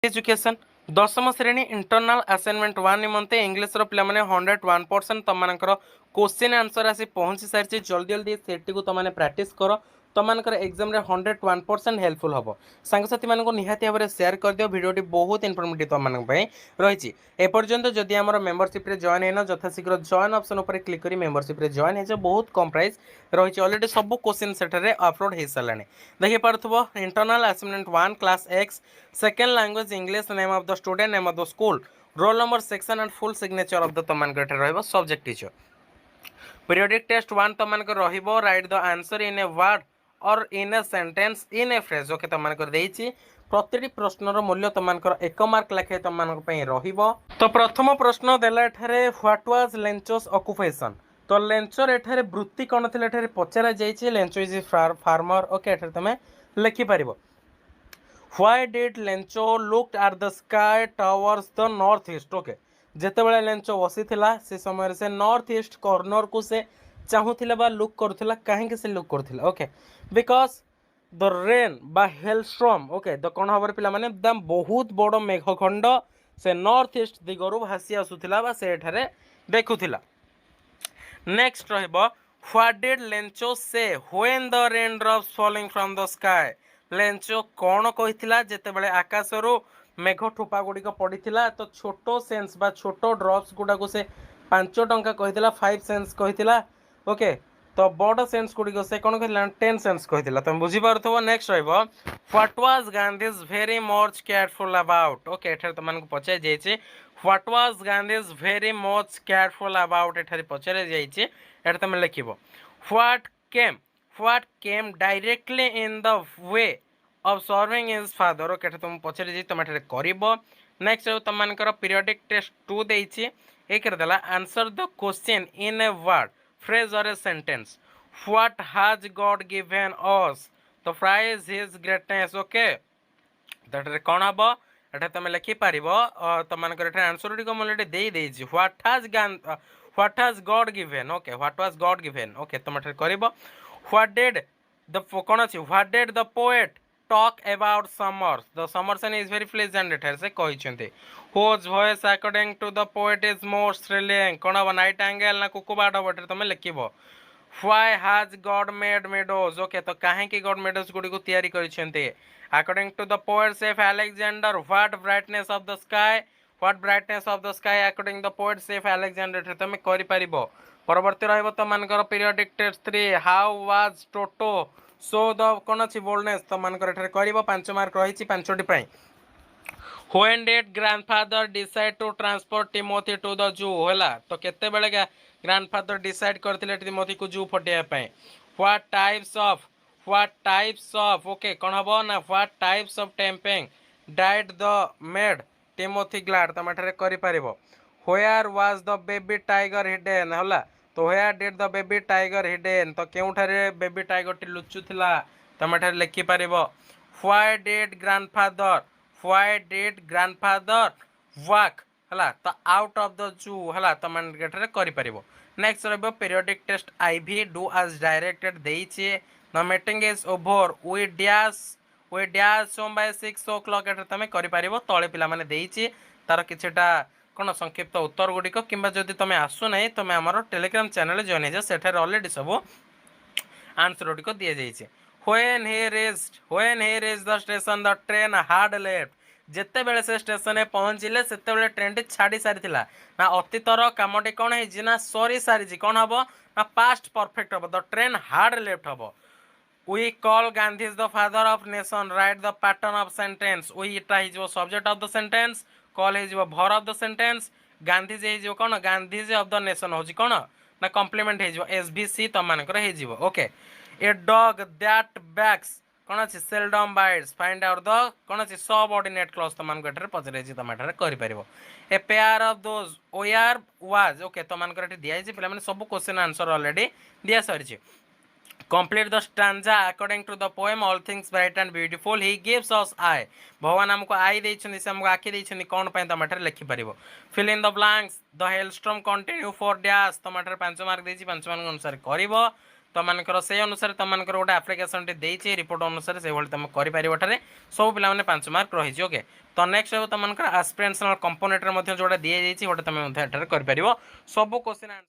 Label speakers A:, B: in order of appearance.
A: Education दशम श्रेणी internal assignment 1 निमंते English रो पिला माने 101% तमनकर क्वेश्चन आंसर आसी पहुंची सारछि जल्दी जल्दी सेटी को तमने प्रैक्टिस करो तमनकर एग्जाम रे 101% हेल्पफुल हबो संग साथी मानको निहाती भाबरे शेयर कर दियो वीडियोटी बहुत इन्फॉर्मेटिव तमनक पई रहिछि ए पर्यंत जदि हमर मेंबरशिप रे जॉइन हेना जथा शीघ्र जॉइन ऑप्शन ऊपर क्लिक करी मेंबरशिप रे जॉइन हे जे बहुत कम प्राइस रहिछि ऑलरेडी सब क्वेश्चन सेटरे अपलोड हे सलाने देखि पारथबो internal assignment 1 class X second language English name of the student name of the school roll number section and full signature of the तमन गटे रहबो सब्जेक्ट टीचर पीरियोडिक टेस्ट 1 तमन को रहबो write the answer in a word और in a sentence in a phrase okay तमन को देइछि प्रतिटी प्रश्नर मूल्य तमनकर 1 मार्क लाखे तमनक पई रहिबो तो प्रथम प्रश्न देला एठारे व्हाट वाज लेंचोस ऑक्युपेशन तो लेंचर एठारे वृत्ति कोन थिले एठारे पचरा जाइछि लेंचो इज फार्मर ओके एठारे तमे लिखि परिबो Why did Lencho looked at the sky towards the northeast? Okay. जेतेबेले लेंचो बसी थिला से समय से नॉर्थ ईस्ट कॉर्नर को से चाहूथिला बा लुक करथिला काहे के से लुक करथिला ओके बिकॉज द रेन बा हेलस्ट्रॉम ओके द कोन हबर पिला माने एकदम बहुत बड़ मेघखंड से नॉर्थ ईस्ट दिगरु भासी आसुथिला बा से एठारे देखुथिला नेक्स्ट रहबो व्हाट डिड लेंचो से when the rain drops falling from the sky Lencho कौन कही जितेबाला आकाशर मेघ ठोपा गुड़िक पड़ा तो छोटो सेन्स बा छोटो ड्रप्स गुड़ाक से 5 टंका कही 5 सेन्स कही ओके तो बड़ सेन्स गुड़िक से कौन कह 10 सेन्स कही तुम बुझीपार next what was Gandhi's very much careful about okay एठार तुमको पचार जाइए what was Gandhi's very much careful about एठार पचार जाइए तुम लिख what came directly in the way of serving his father okay तुम पछरे जे तुम एठारे करिवो नेक्स्ट तुमनकर पीरियोडिक टेस्ट 2 देइछि ए कर देला answer the question in a word phrase और a sentence what has God given us the prize his greatness okay that कोन हबो एठा तुम लिखि पारिबो तुमनकर एठा आंसर टिको मोलेटे देई देइछि what has God given okay what was God given okay तुम एठा करिवो व्हाट डिड द कोन अछि what did the poet talk about summers the summer sun is very pleasant एठार से कहिसेंते whose voice according to the poet is more thrilling कोन अब Nightingale ना कुकुबाट बटर तमे लिखिबो why has god made meadows okay तो काहे कि गॉड मेडोज गुडी को तयारी करिसेंते according to the poet safe alexander what brightness of the sky according the poet safe alexander तमे करि परिबो परवर्ती रहबो त मानकर periodic test 3 how was toto सो द कौन अच्छी बोल्डनेस तो मानकर एठारे करिवो 5 मार्क रही 5टी पाई when did grandfather decide to transfer Timothy to the zoo होला तो केते बेले ग्रैंडफादर डिसाइड करथिले टिमोथी को जू फटिया पाई व्हाट टाइप्स ऑफ ओके कोन हबो ना what types of tempting died the made Timothy glad तो एठारे करि परिवो where was the baby tiger hidden होला तो where did the baby tiger hidden तो केउठारे बेबी टाइगर टी लुचुथिला तुम एठारे लिखि परिबो व्हाई डिड ग्रैंडफादर वॉक हला तो आउट ऑफ द जू हला तुम एठारे करि परिबो नेक्स्ट रहबो periodic test IV do as directed देइछे the meeting is over we dash home by 6 o'clock एठारे तुम करि परिबो तळे पिला माने देइछे तार किछटा कौन संक्षिप्त उत्तर गुड़िक कि जदि तुम आसु ना तुम आम टेलीग्राम चैनल जॉइन हो सेठार ऑलरेडी सब आंसर गुड़िक दि जाइए when he reached the station the train hard left जिते बेले से स्टेशन पहुँचले से ट्रेन टी छाड़ी सारी ना अतीतर कामटी कौन है ना सरी सारी कौन हम ना पास्ट परफेक्ट हम द ट्रेन हार्ड लेफ्ट हम We call Gandhi is the father of nation. Write the pattern of sentence. We it is subject of the sentence. Call is verb of the sentence. Gandhi is कौन Gandhi of the nation हो कौन ना complement हो SVC तुम मानकर हो okay a dog that barks कौन अच्छी seldom bites find out the कौन अच्छी सबऑर्डिनेट क्लॉज तुम मानकर पचरे तुम कर पार a pair of those where was okay तुम मानकर दिखाई पे सब क्वेश्चन आंसर ऑलरेडी दिया सारी complete the stanza according to the poem all things bright and beautiful he gives us eye भगवान हमको आई देइछन से हमको आखि देइछन कोन पय टमाटर लिखि परिबो fill in the blanks the hailstorm continue for dash टमाटर 5 मार्क देछि 5 मार्क अनुसार करिवो तुमर से अनुसार तुम गोटे आप्लिकेसन टी रिपोर्ट अनुसार से तुम कर सब पे 5 मार्क रही ओके। तो नेक्स्ट हो तुम आस्पिरेशनल कंपोनेंट जोड़ा दी जाइए गोटे तुम कर सब क्वेश्चन